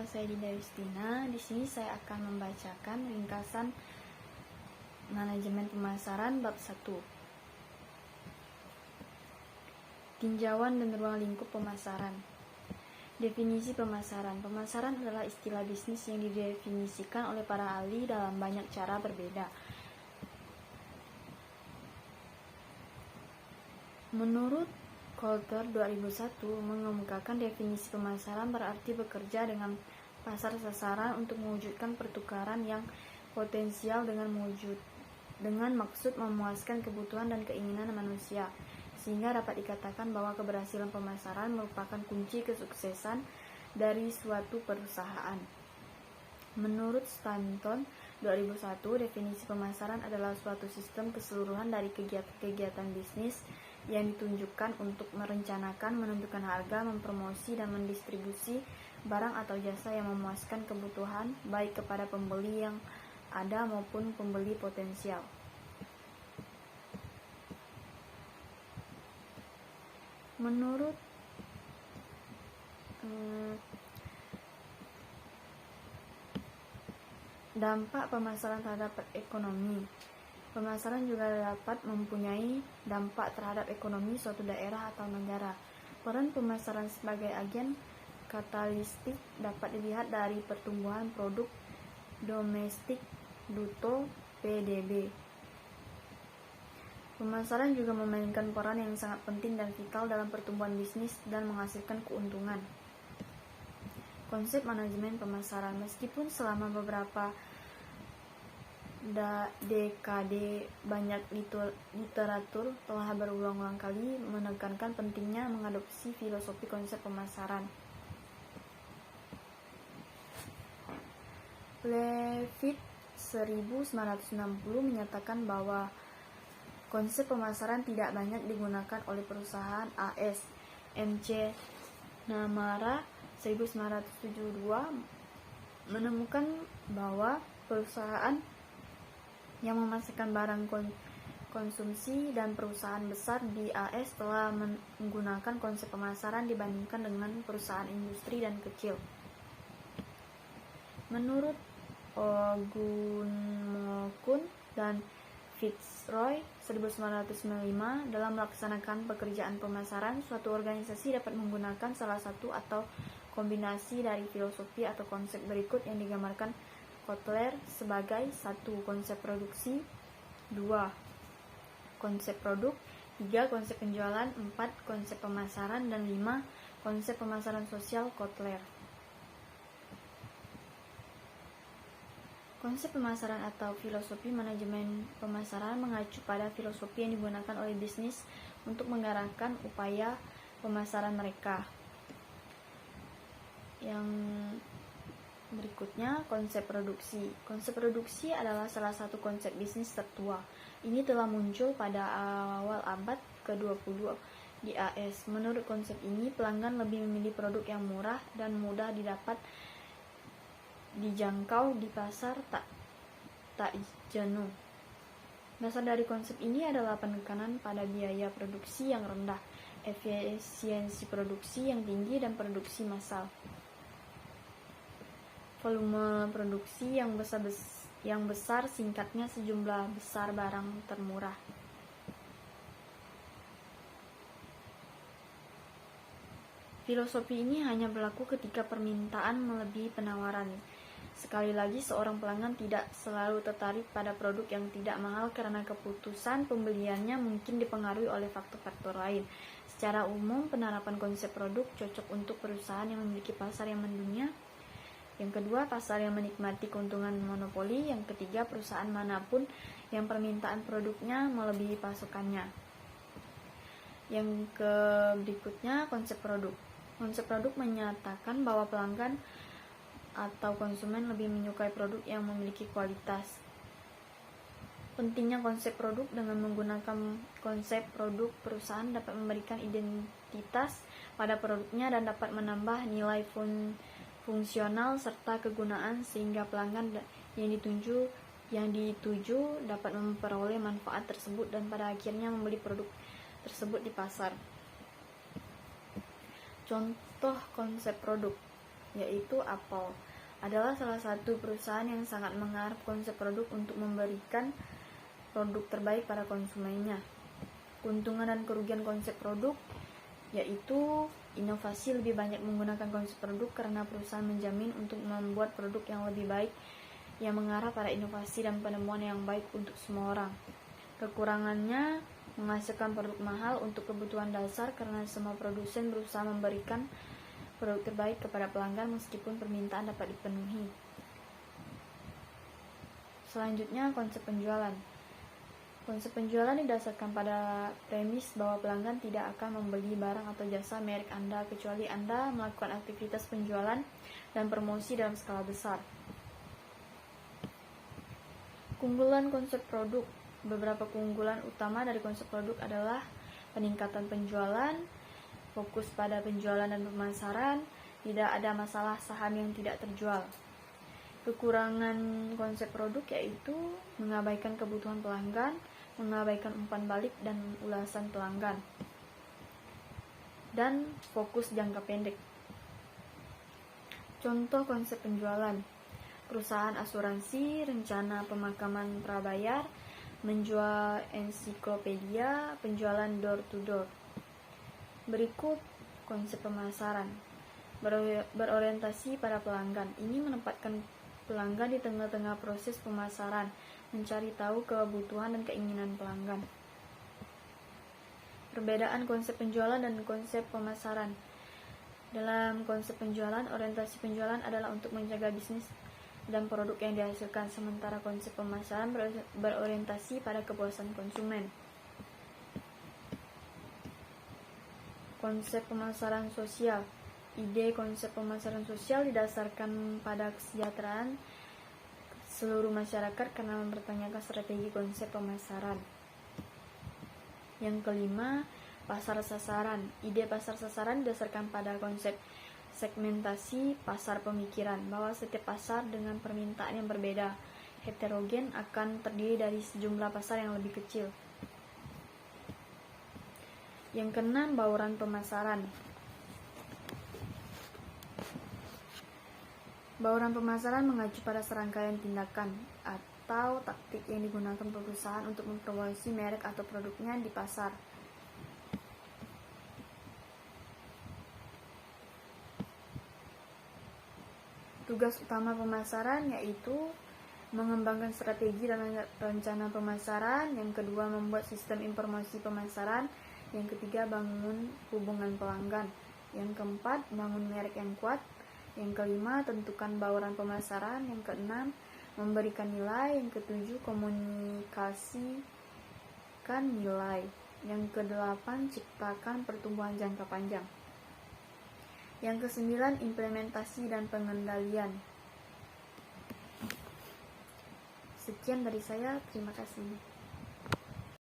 Nama saya Dinda Justina. Di sini saya akan membacakan ringkasan manajemen pemasaran bab 1. Tinjauan dan ruang lingkup pemasaran. Definisi pemasaran. Pemasaran adalah istilah bisnis yang didefinisikan oleh para ahli dalam banyak cara berbeda. Menurut Coulter 2001 mengemukakan definisi pemasaran berarti bekerja dengan pasar sasaran untuk mewujudkan pertukaran yang potensial dengan maksud memuaskan kebutuhan dan keinginan manusia, sehingga dapat dikatakan bahwa keberhasilan pemasaran merupakan kunci kesuksesan dari suatu perusahaan. Menurut Stanton 2001, definisi pemasaran adalah suatu sistem keseluruhan dari kegiatan bisnis yang ditunjukkan untuk merencanakan, menentukan harga, mempromosi, dan mendistribusi barang atau jasa yang memuaskan kebutuhan baik kepada pembeli yang ada maupun pembeli potensial. Menurut dampak pemasaran terhadap ekonomi. Pemasaran juga dapat mempunyai dampak terhadap ekonomi suatu daerah atau negara. Peran pemasaran sebagai agen katalistik dapat dilihat dari pertumbuhan produk domestik bruto (PDB). Pemasaran juga memainkan peran yang sangat penting dan vital dalam pertumbuhan bisnis dan menghasilkan keuntungan. Konsep manajemen pemasaran. Meskipun selama beberapa dekade banyak literatur telah berulang-ulang kali menekankan pentingnya mengadopsi filosofi konsep pemasaran. Leavitt 1960 menyatakan bahwa konsep pemasaran tidak banyak digunakan oleh perusahaan AS. M.C. Namara 1972 menemukan bahwa perusahaan yang memasarkan barang konsumsi dan perusahaan besar di AS telah menggunakan konsep pemasaran dibandingkan dengan perusahaan industri dan kecil. Menurut Ogunmokun dan Fitzroy 1995, dalam melaksanakan pekerjaan pemasaran, suatu organisasi dapat menggunakan salah satu atau kombinasi dari filosofi atau konsep berikut yang digambarkan Kotler sebagai 1. Konsep produksi, 2. Konsep produk, 3. Konsep penjualan, 4. Konsep pemasaran, dan 5. Konsep pemasaran sosial Kotler. Konsep pemasaran atau filosofi manajemen pemasaran mengacu pada filosofi yang digunakan oleh bisnis untuk mengarahkan upaya pemasaran mereka. Yang berikutnya, konsep produksi. Konsep produksi adalah salah satu konsep bisnis tertua. Ini telah muncul pada awal abad ke-20 di AS. Menurut konsep ini, pelanggan lebih memilih produk yang murah dan mudah didapat, dijangkau di pasar, tak jenuh. Dasar dari konsep ini adalah penekanan pada biaya produksi yang rendah, efisiensi produksi yang tinggi, dan produksi massal. Volume produksi yang besar, singkatnya sejumlah besar barang termurah. Filosofi ini hanya berlaku ketika permintaan melebihi penawaran. Sekali lagi, seorang pelanggan tidak selalu tertarik pada produk yang tidak mahal karena keputusan pembeliannya mungkin dipengaruhi oleh faktor-faktor lain. Secara umum, penerapan konsep produk cocok untuk perusahaan yang memiliki pasar yang mendunia. Yang kedua, pasar yang menikmati keuntungan monopoli. Yang ketiga, perusahaan manapun yang permintaan produknya melebihi pasokannya. Yang berikutnya, konsep produk. Konsep produk menyatakan bahwa pelanggan atau konsumen lebih menyukai produk yang memiliki kualitas. Pentingnya konsep produk. Dengan menggunakan konsep produk, perusahaan dapat memberikan identitas pada produknya dan dapat menambah nilai fungsional serta kegunaan sehingga pelanggan yang dituju dapat memperoleh manfaat tersebut dan pada akhirnya membeli produk tersebut di pasar. Contoh konsep produk. yaitu Apple, adalah salah satu perusahaan yang sangat menggarap konsep produk untuk memberikan produk terbaik pada konsumennya. Keuntungan dan kerugian konsep produk yaitu inovasi lebih banyak menggunakan konsep produk karena perusahaan menjamin untuk membuat produk yang lebih baik yang mengarah pada inovasi dan penemuan yang baik untuk semua orang. Kekurangannya menghasilkan produk mahal untuk kebutuhan dasar karena semua produsen berusaha memberikan produk terbaik kepada pelanggan meskipun permintaan dapat dipenuhi. Selanjutnya, konsep penjualan. Konsep penjualan didasarkan pada premis bahwa pelanggan tidak akan membeli barang atau jasa merek Anda kecuali Anda melakukan aktivitas penjualan dan promosi dalam skala besar. Keunggulan konsep produk. Beberapa keunggulan utama dari konsep produk adalah peningkatan penjualan, fokus pada penjualan dan pemasaran, tidak ada masalah saham yang tidak terjual. Kekurangan konsep produk yaitu mengabaikan kebutuhan pelanggan, mengabaikan umpan balik dan ulasan pelanggan, dan fokus jangka pendek. Contoh konsep penjualan: perusahaan asuransi, rencana pemakaman prabayar, menjual ensiklopedia, penjualan door to door. Berikut konsep pemasaran. Berorientasi pada pelanggan. Ini menempatkan pelanggan di tengah-tengah proses pemasaran, mencari tahu kebutuhan dan keinginan pelanggan. Perbedaan konsep penjualan dan konsep pemasaran. Dalam konsep penjualan, orientasi penjualan adalah untuk menjaga bisnis dan produk yang dihasilkan, sementara konsep pemasaran berorientasi pada kepuasan konsumen. Konsep pemasaran sosial. Ide konsep pemasaran sosial didasarkan pada kesejahteraan seluruh masyarakat karena mempertanyakan strategi konsep pemasaran. Yang kelima, pasar sasaran. Ide pasar sasaran didasarkan pada konsep segmentasi pasar pemikiran, bahwa setiap pasar dengan permintaan yang berbeda, heterogen, akan terdiri dari sejumlah pasar yang lebih kecil. Yang keenam, bauran pemasaran. Bauran pemasaran mengacu pada serangkaian tindakan atau taktik yang digunakan perusahaan untuk mempromosi merek atau produknya di pasar. Tugas utama pemasaran yaitu mengembangkan strategi dan rencana pemasaran. Yang kedua, membuat sistem informasi pemasaran. Yang ketiga, bangun hubungan pelanggan. Yang keempat, bangun merek yang kuat. Yang kelima, tentukan bauran pemasaran. Yang keenam, memberikan nilai. Yang ketujuh, komunikasikan nilai. Yang kedelapan, ciptakan pertumbuhan jangka panjang. Yang kesembilan, implementasi dan pengendalian. Sekian dari saya, terima kasih.